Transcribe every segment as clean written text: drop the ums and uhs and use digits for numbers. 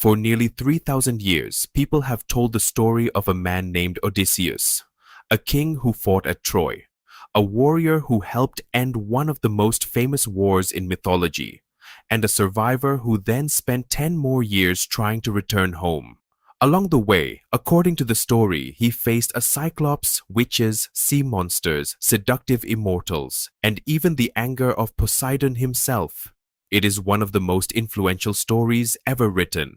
For nearly 3,000 years, people have told the story of a man named Odysseus, a king who fought at Troy, a warrior who helped end one of the most famous wars in mythology, and a survivor who then spent 10 more years trying to return home. Along the way, according to the story, he faced a cyclops, witches, sea monsters, seductive immortals, and even the anger of Poseidon himself. It is one of the most influential stories ever written.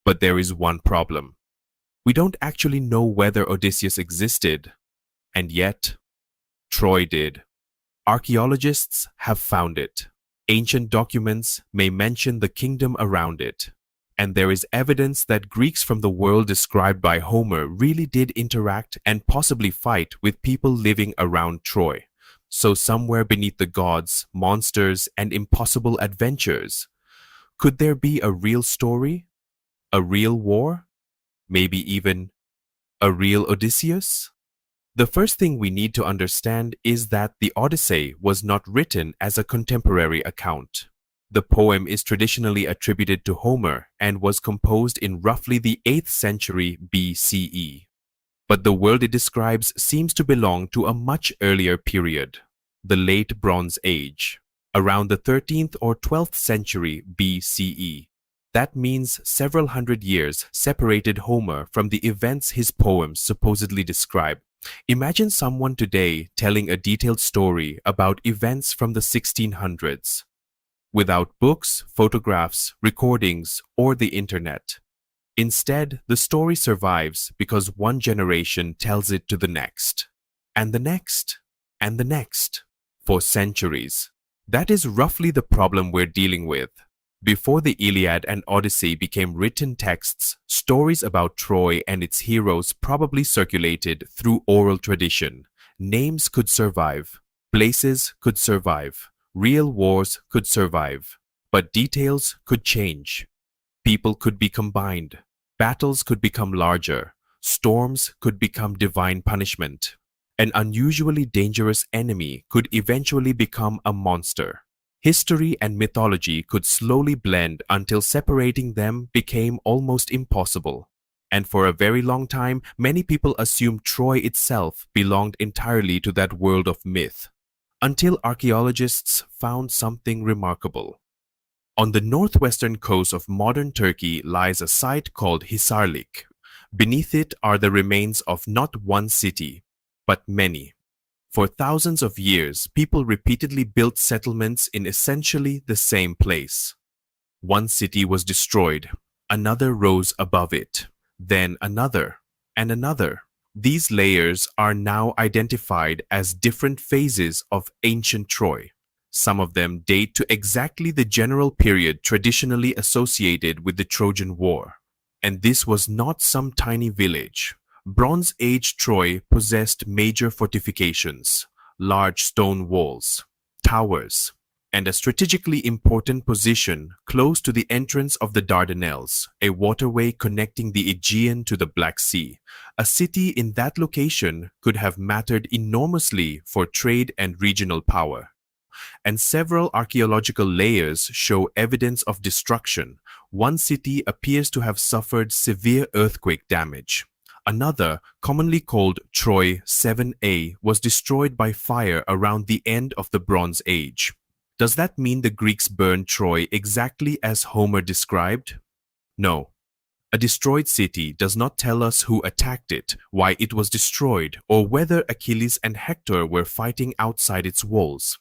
But there is one problem. We don't actually know whether Odysseus existed, and yet, Troy did. Archaeologists have found it. Ancient documents may mention the kingdom around it, and there is evidence that Greeks from the world described by Homer really did interact and possibly fight with people living around Troy. So somewhere beneath the gods, monsters, and impossible adventures, could there be a real story? A real war? Maybe even a real Odysseus? The first thing we need to understand is that the Odyssey was not written as a contemporary account. The poem is traditionally attributed to Homer and was composed in roughly the 8th century BCE. But the world it describes seems to belong to a much earlier period, the Late Bronze Age, around the 13th or 12th century BCE. That means several hundred years separated Homer from the events his poems supposedly describe. Imagine someone today telling a detailed story about events from the 1600s, without books, photographs, recordings, or the internet. Instead, the story survives because one generation tells it to the next, and the next, and the next, for centuries. That is roughly the problem we're dealing with. Before the Iliad and Odyssey became written texts, stories about Troy and its heroes probably circulated through oral tradition. Names could survive, places could survive, real wars could survive, but details could change. People could be combined, battles could become larger, storms could become divine punishment. An unusually dangerous enemy could eventually become a monster. History and mythology could slowly blend until separating them became almost impossible. And for a very long time, many people assumed Troy itself belonged entirely to that world of myth, until archaeologists found something remarkable. On the northwestern coast of modern Turkey lies a site called Hisarlik. Beneath it are the remains of not one city, but many. For thousands of years, people repeatedly built settlements in essentially the same place. One city was destroyed, another rose above it, then another, and another. These layers are now identified as different phases of ancient Troy. Some of them date to exactly the general period traditionally associated with the Trojan War. And this was not some tiny village. Bronze Age Troy possessed major fortifications, large stone walls, towers, and a strategically important position close to the entrance of the Dardanelles, a waterway connecting the Aegean to the Black Sea. A city in that location could have mattered enormously for trade and regional power. And several archaeological layers show evidence of destruction. One city appears to have suffered severe earthquake damage. Another, commonly called Troy 7a, was destroyed by fire around the end of the Bronze Age. Does that mean the Greeks burned Troy exactly as Homer described? No. A destroyed city does not tell us who attacked it, why it was destroyed, or whether Achilles and Hector were fighting outside its walls.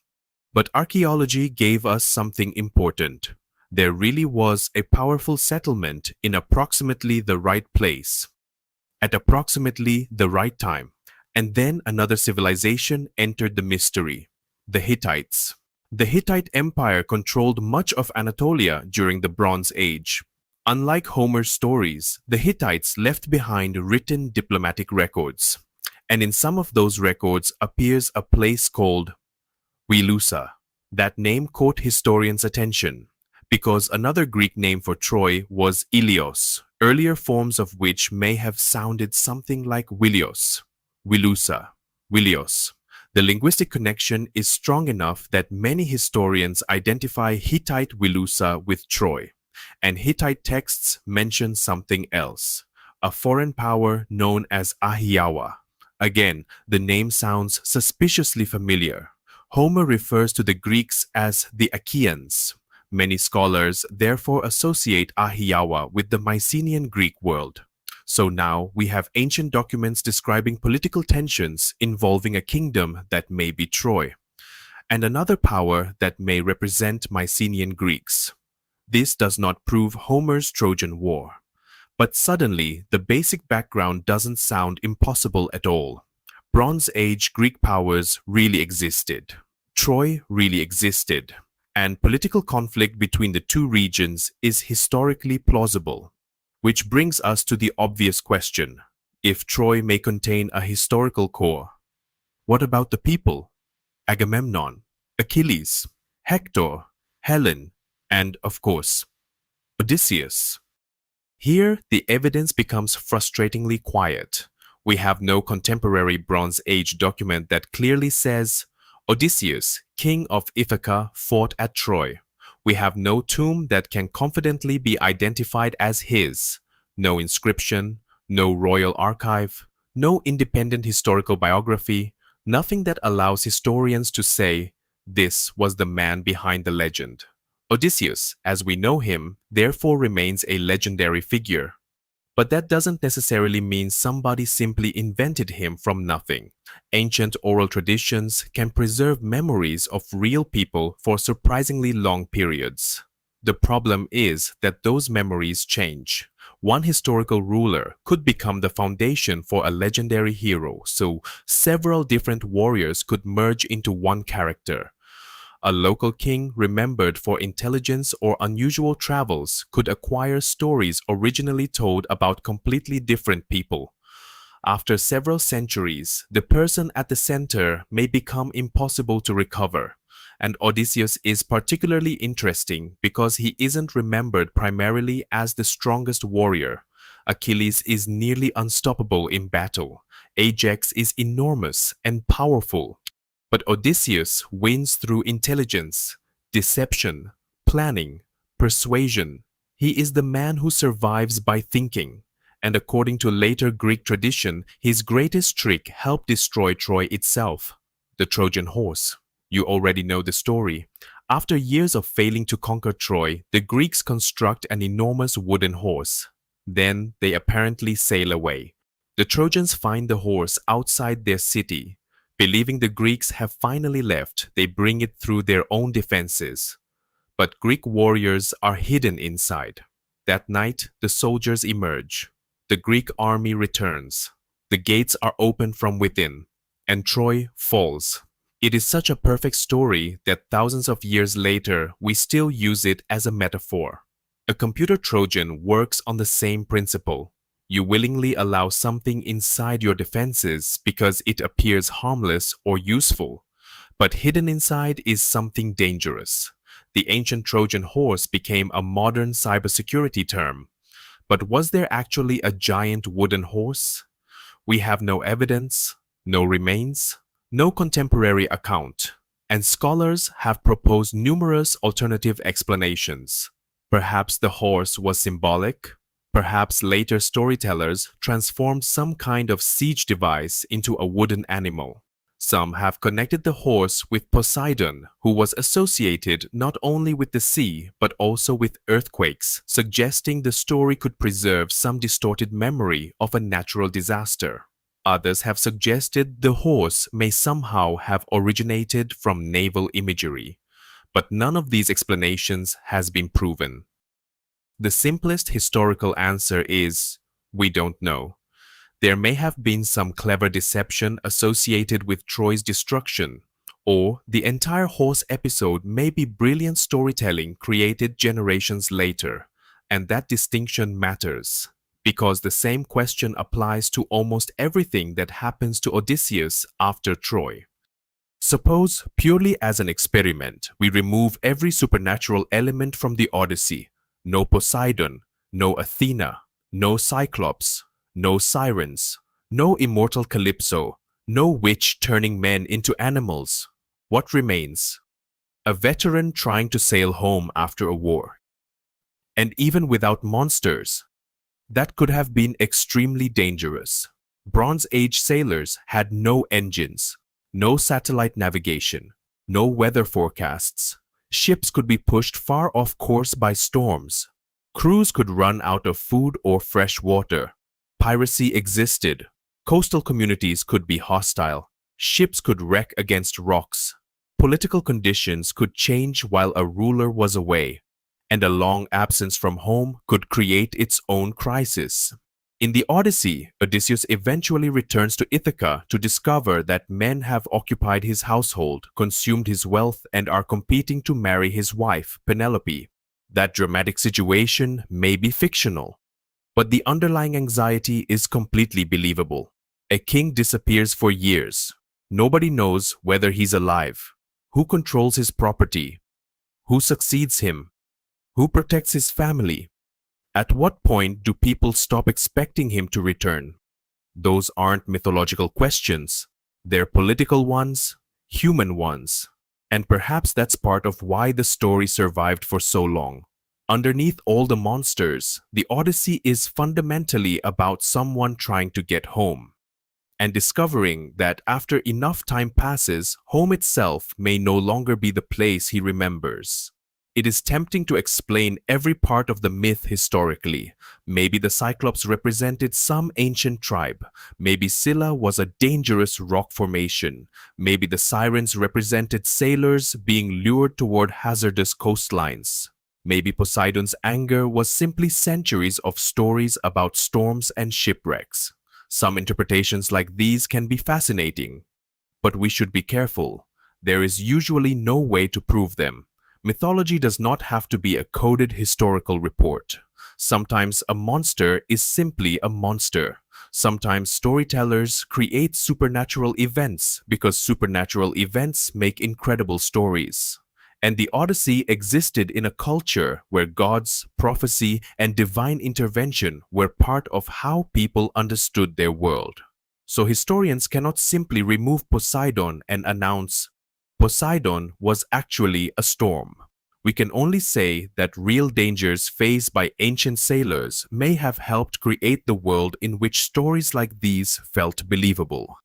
But archaeology gave us something important. There really was a powerful settlement in approximately the right place, at approximately the right time, and then another civilization entered the mystery, the Hittites. The Hittite Empire controlled much of Anatolia during the Bronze Age. Unlike Homer's stories, the Hittites left behind written diplomatic records, and in some of those records appears a place called Wilusa. That name caught historians' attention, because another Greek name for Troy was Ilios, earlier forms of which may have sounded something like Wilios, Wilusa, Wilios. The linguistic connection is strong enough that many historians identify Hittite Wilusa with Troy. And Hittite texts mention something else, a foreign power known as Ahhiyawa. Again, the name sounds suspiciously familiar. Homer refers to the Greeks as the Achaeans. Many scholars therefore associate Ahhiyawa with the Mycenaean Greek world. So now we have ancient documents describing political tensions involving a kingdom that may be Troy, and another power that may represent Mycenaean Greeks. This does not prove Homer's Trojan War. But suddenly, the basic background doesn't sound impossible at all. Bronze Age Greek powers really existed. Troy really existed. And political conflict between the two regions is historically plausible. Which brings us to the obvious question. If Troy may contain a historical core, what about the people? Agamemnon, Achilles, Hector, Helen, and, of course, Odysseus. Here, the evidence becomes frustratingly quiet. We have no contemporary Bronze Age document that clearly says, Odysseus, king of Ithaca, fought at Troy. We have no tomb that can confidently be identified as his, no inscription, no royal archive, no independent historical biography, nothing that allows historians to say, this was the man behind the legend. Odysseus, as we know him, therefore remains a legendary figure. But that doesn't necessarily mean somebody simply invented him from nothing. Ancient oral traditions can preserve memories of real people for surprisingly long periods. The problem is that those memories change. One historical ruler could become the foundation for a legendary hero, so several different warriors could merge into one character. A local king remembered for intelligence or unusual travels could acquire stories originally told about completely different people. After several centuries, the person at the center may become impossible to recover. And Odysseus is particularly interesting because he isn't remembered primarily as the strongest warrior. Achilles is nearly unstoppable in battle. Ajax is enormous and powerful. But Odysseus wins through intelligence, deception, planning, persuasion. He is the man who survives by thinking. And according to later Greek tradition, his greatest trick helped destroy Troy itself, the Trojan Horse. You already know the story. After years of failing to conquer Troy, the Greeks construct an enormous wooden horse. Then they apparently sail away. The Trojans find the horse outside their city. Believing the Greeks have finally left, they bring it through their own defenses. But Greek warriors are hidden inside. That night, the soldiers emerge. The Greek army returns. The gates are opened from within, and Troy falls. It is such a perfect story that thousands of years later, we still use it as a metaphor. A computer Trojan works on the same principle. You willingly allow something inside your defenses because it appears harmless or useful. But hidden inside is something dangerous. The ancient Trojan horse became a modern cybersecurity term. But was there actually a giant wooden horse? We have no evidence, no remains, no contemporary account, and scholars have proposed numerous alternative explanations. Perhaps the horse was symbolic. Perhaps later storytellers transformed some kind of siege device into a wooden animal. Some have connected the horse with Poseidon, who was associated not only with the sea but also with earthquakes, suggesting the story could preserve some distorted memory of a natural disaster. Others have suggested the horse may somehow have originated from naval imagery, but none of these explanations has been proven. The simplest historical answer is, we don't know. There may have been some clever deception associated with Troy's destruction, or the entire horse episode may be brilliant storytelling created generations later, and that distinction matters, because the same question applies to almost everything that happens to Odysseus after Troy. Suppose, purely as an experiment, we remove every supernatural element from the Odyssey. No Poseidon, no Athena, no Cyclops, no sirens, no immortal Calypso, no witch turning men into animals. What remains? A veteran trying to sail home after a war. And even without monsters, that could have been extremely dangerous. Bronze Age sailors had no engines, no satellite navigation, no weather forecasts. Ships could be pushed far off course by storms. Crews could run out of food or fresh water. Piracy existed. Coastal communities could be hostile. Ships could wreck against rocks. Political conditions could change while a ruler was away, and a long absence from home could create its own crisis. In the Odyssey, Odysseus eventually returns to Ithaca to discover that men have occupied his household, consumed his wealth, and are competing to marry his wife, Penelope. That dramatic situation may be fictional, but the underlying anxiety is completely believable. A king disappears for years. Nobody knows whether he's alive, who controls his property, who succeeds him, who protects his family. At what point do people stop expecting him to return? Those aren't mythological questions. They're political ones, human ones. And perhaps that's part of why the story survived for so long. Underneath all the monsters, the Odyssey is fundamentally about someone trying to get home, and discovering that after enough time passes, home itself may no longer be the place he remembers. It is tempting to explain every part of the myth historically. Maybe the Cyclops represented some ancient tribe. Maybe Scylla was a dangerous rock formation. Maybe the Sirens represented sailors being lured toward hazardous coastlines. Maybe Poseidon's anger was simply centuries of stories about storms and shipwrecks. Some interpretations like these can be fascinating, but we should be careful. There is usually no way to prove them. Mythology does not have to be a coded historical report. Sometimes a monster is simply a monster. Sometimes storytellers create supernatural events because supernatural events make incredible stories. And the Odyssey existed in a culture where gods, prophecy, and divine intervention were part of how people understood their world. So historians cannot simply remove Poseidon and announce, Poseidon was actually a storm. We can only say that real dangers faced by ancient sailors may have helped create the world in which stories like these felt believable.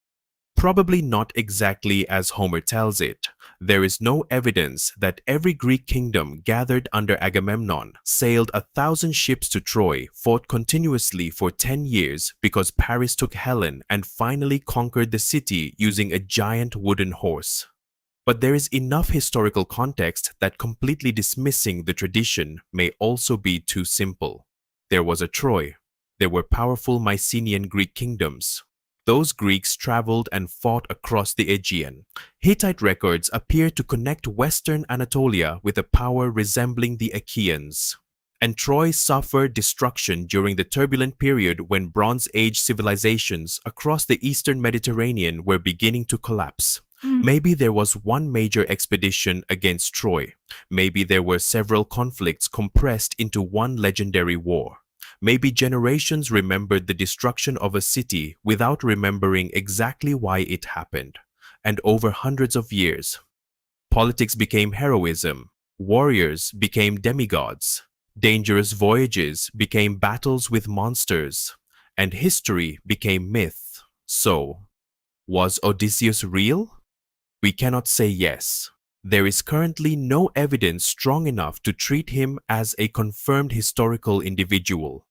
Probably not exactly as Homer tells it. There is no evidence that every Greek kingdom gathered under Agamemnon sailed 1,000 ships to Troy, fought continuously for 10 years because Paris took Helen and finally conquered the city using a giant wooden horse. But there is enough historical context that completely dismissing the tradition may also be too simple. There was a Troy. There were powerful Mycenaean Greek kingdoms. Those Greeks traveled and fought across the Aegean. Hittite records appear to connect Western Anatolia with a power resembling the Achaeans. And Troy suffered destruction during the turbulent period when Bronze Age civilizations across the Eastern Mediterranean were beginning to collapse. Maybe there was one major expedition against Troy. Maybe there were several conflicts compressed into one legendary war. Maybe generations remembered the destruction of a city without remembering exactly why it happened. And over hundreds of years, politics became heroism, warriors became demigods, dangerous voyages became battles with monsters, and history became myth. So, was Odysseus real? We cannot say yes. There is currently no evidence strong enough to treat him as a confirmed historical individual.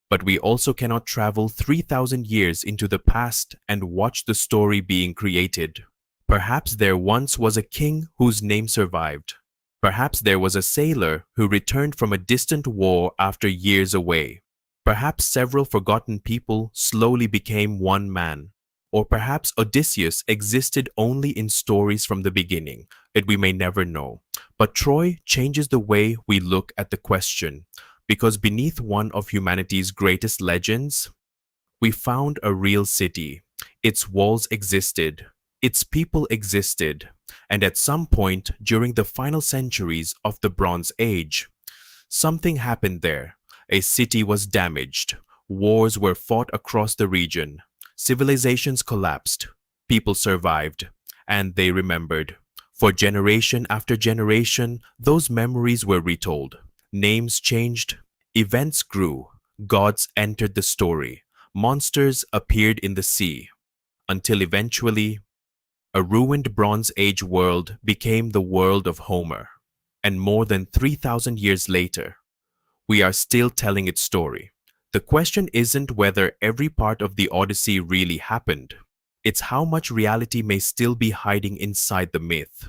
But we also cannot travel 3,000 years into the past and watch the story being created. Perhaps there once was a king whose name survived. Perhaps there was a sailor who returned from a distant war after years away. Perhaps several forgotten people slowly became one man. Or perhaps Odysseus existed only in stories from the beginning. We may never know. But Troy changes the way we look at the question, because beneath one of humanity's greatest legends, we found a real city. Its walls existed, its people existed, and at some point during the final centuries of the Bronze Age, something happened there. A city was damaged, wars were fought across the region, civilizations collapsed, people survived, and they remembered. For generation after generation, those memories were retold. Names changed, events grew, gods entered the story, monsters appeared in the sea, until eventually, a ruined Bronze Age world became the world of Homer. And more than 3,000 years later, we are still telling its story. The question isn't whether every part of the Odyssey really happened. It's how much reality may still be hiding inside the myth.